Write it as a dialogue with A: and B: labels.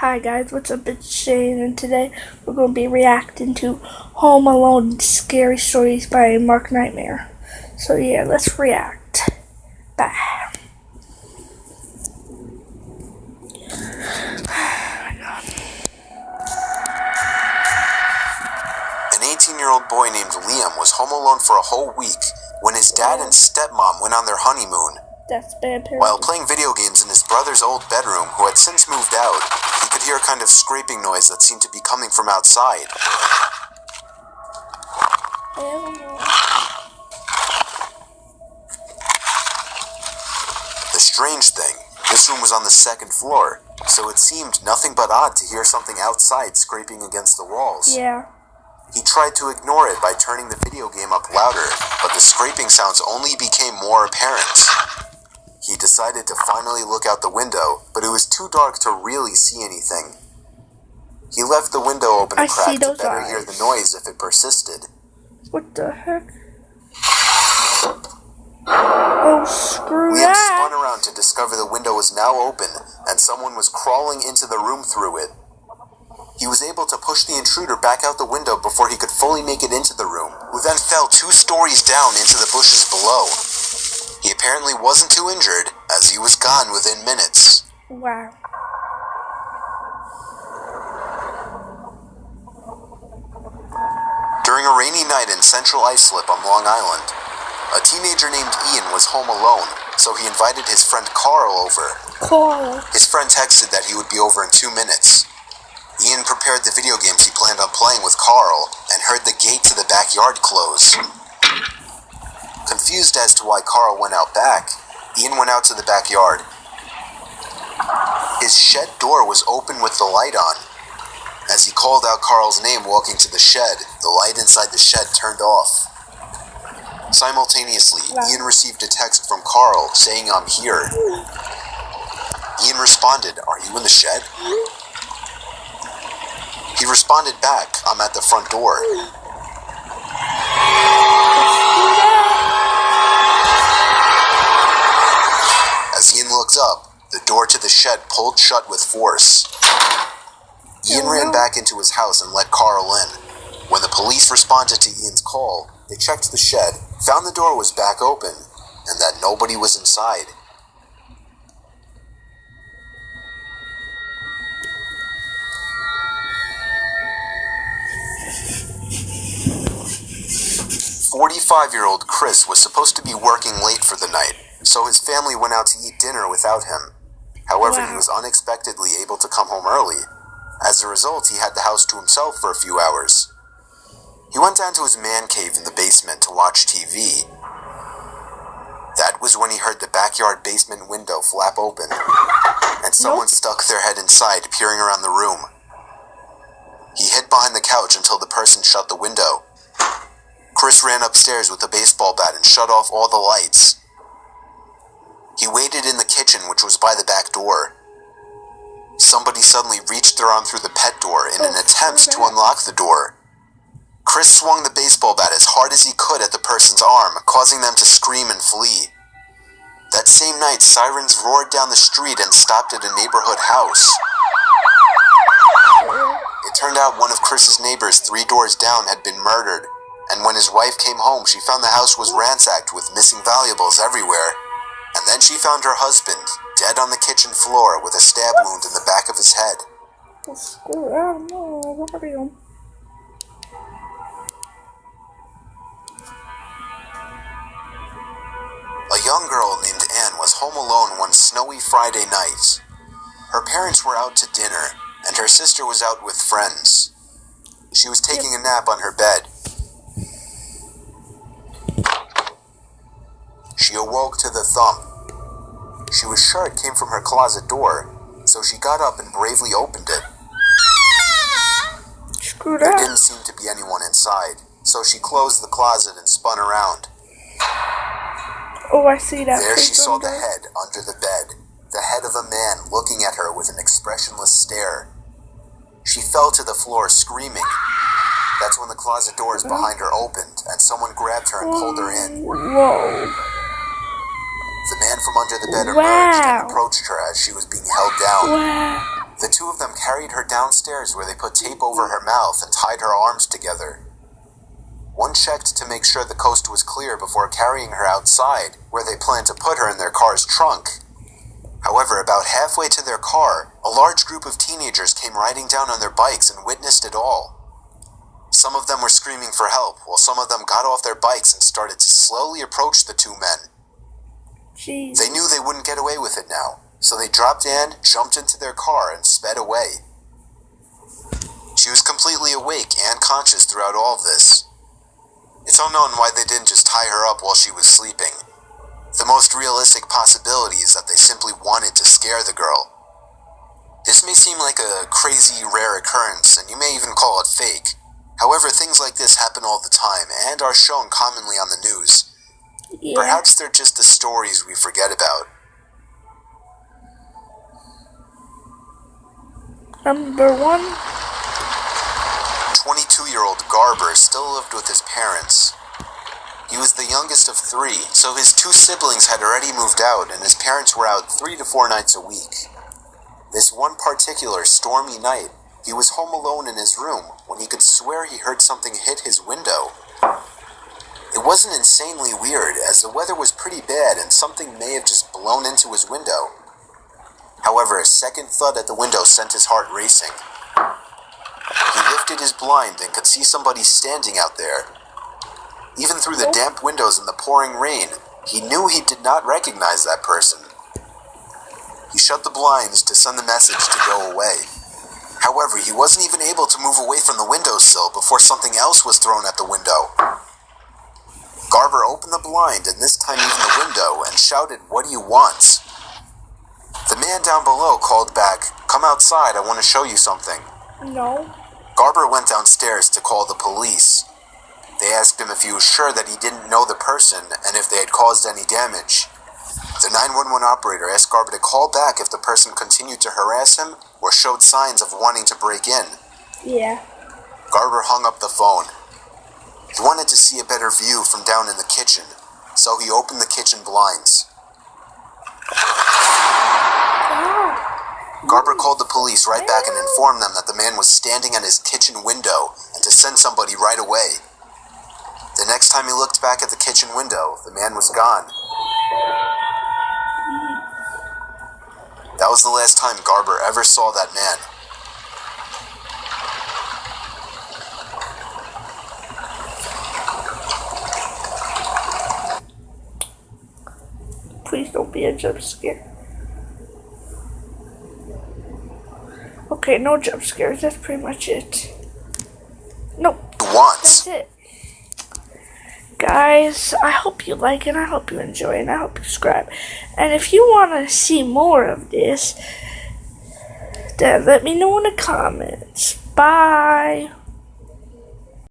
A: Hi guys, what's up? It's Shane, and today we're going to be reacting to Home Alone Scary Stories by Mark Nightmare. So yeah, let's react. Bye.
B: An 18-year-old boy named Liam was home alone for a whole week when his dad and stepmom went on their honeymoon.
A: That's bad parenting.
B: While playing video games in his brother's old bedroom, who had since moved out, he could hear a kind of scraping noise that seemed to be coming from outside. The strange thing, this room was on the second floor, so it seemed nothing but odd to hear something outside scraping against the walls.
A: Yeah.
B: He tried to ignore it by turning the video game up louder, but the scraping sounds only became more apparent. He decided to finally look out the window, but it was too dark to really see anything. He left the window open a crack to better hear the noise if it persisted.
A: What the heck? Oh, screw
B: Liam
A: that!
B: spun around to discover the window was now open, and someone was crawling into the room through it. He was able to push the intruder back out the window before he could fully make it into the room, who then fell 2 stories down into the bushes below. He apparently wasn't too injured, as he was gone within minutes.
A: Wow.
B: During a rainy night in Central Islip on Long Island, a teenager named Ian was home alone, so he invited his friend Carl over.
A: Carl.
B: His friend texted that he would be over in 2 minutes. Ian prepared the video games he planned on playing with Carl and heard the gate to the backyard close. Confused as to why Carl went out back, Ian went out to the backyard. His shed door was open with the light on. As he called out Carl's name walking to the shed, the light inside the shed turned off. Simultaneously, Ian received a text from Carl saying, "I'm here." Ian responded, "Are you in the shed?" He responded back, "I'm at the front door." As Ian looked up, the door to the shed pulled shut with force. Ian ran back into his house and let Carl in. When the police responded to Ian's call, they checked the shed, found the door was back open, and that nobody was inside. "45-year-old Chris was supposed to be working late for the night, so his family went out to eat dinner without him. However, he was unexpectedly able to come home early. As a result, he had the house to himself for a few hours. He went down to his man cave in the basement to watch TV. That was when he heard the backyard basement window flap open, and someone stuck their head inside, peering around the room. He hid behind the couch until the person shut the window. Chris ran upstairs with a baseball bat and shut off all the lights. He waited in the kitchen, which was by the back door. Somebody suddenly reached their arm through the pet door in an attempt to unlock the door. Chris swung the baseball bat as hard as he could at the person's arm, causing them to scream and flee. That same night, sirens roared down the street and stopped at a neighborhood house. It turned out one of Chris's neighbors 3 doors down had been murdered, and when his wife came home, she found the house was ransacked with missing valuables everywhere. And then she found her husband, dead on the kitchen floor with a stab wound in the back of his head. A young girl named Anne was home alone one snowy Friday night. Her parents were out to dinner, and her sister was out with friends. She was taking a nap on her bed. She awoke to the thump. She was sure it came from her closet door, so she got up and bravely opened it. There didn't seem to be anyone inside, so she closed the closet and spun around.
A: Oh, I see that.
B: There she saw the head under the bed, the head of a man looking at her with an expressionless stare. She fell to the floor screaming. That's when the closet doors behind her opened, and someone grabbed her and pulled her in.
A: Whoa.
B: The man from under the bed emerged and approached her as she was being held down.
A: Wow.
B: The two of them carried her downstairs where they put tape over her mouth and tied her arms together. One checked to make sure the coast was clear before carrying her outside, where they planned to put her in their car's trunk. However, about halfway to their car, a large group of teenagers came riding down on their bikes and witnessed it all. Some of them were screaming for help, while some of them got off their bikes and started to slowly approach the two men.
A: Jeez.
B: They knew they wouldn't get away with it now, so they dropped in, jumped into their car, and sped away. She was completely awake and conscious throughout all of this. It's unknown why they didn't just tie her up while she was sleeping. The most realistic possibility is that they simply wanted to scare the girl. This may seem like a crazy, rare occurrence, and you may even call it fake. However, things like this happen all the time and are shown commonly on the news.
A: Yeah.
B: Perhaps they're just the stories we forget about.
A: Number 1.
B: 22-year-old Garber still lived with his parents. He was the youngest of 3, so his 2 siblings had already moved out and his parents were out 3 to 4 nights a week. This one particular stormy night, he was home alone in his room when he could swear he heard something hit his window. It wasn't insanely weird, as the weather was pretty bad and something may have just blown into his window. However, a second thud at the window sent his heart racing. He lifted his blind and could see somebody standing out there. Even through the damp windows and the pouring rain, he knew he did not recognize that person. He shut the blinds to send the message to go away. However, he wasn't even able to move away from the windowsill before something else was thrown at the window. Garber opened the blind, and this time even the window, and shouted, "What do you want?" The man down below called back, "Come outside, I want to show you something."
A: No.
B: Garber went downstairs to call the police. They asked him if he was sure that he didn't know the person and if they had caused any damage. The 911 operator asked Garber to call back if the person continued to harass him or showed signs of wanting to break in.
A: Yeah.
B: Garber hung up the phone. He wanted to see a better view from down in the kitchen, so he opened the kitchen blinds. Garber called the police right back and informed them that the man was standing at his kitchen window and to send somebody right away. The next time he looked back at the kitchen window, the man was gone. That was the last time Garber ever saw that man.
A: Please don't be a jump scare. Okay, no jump scares. That's pretty much it. Nope.
B: Once.
A: That's it. Guys, I hope you like it. I hope you enjoy it. And I hope you subscribe. And if you want to see more of this, then let me know in the comments. Bye.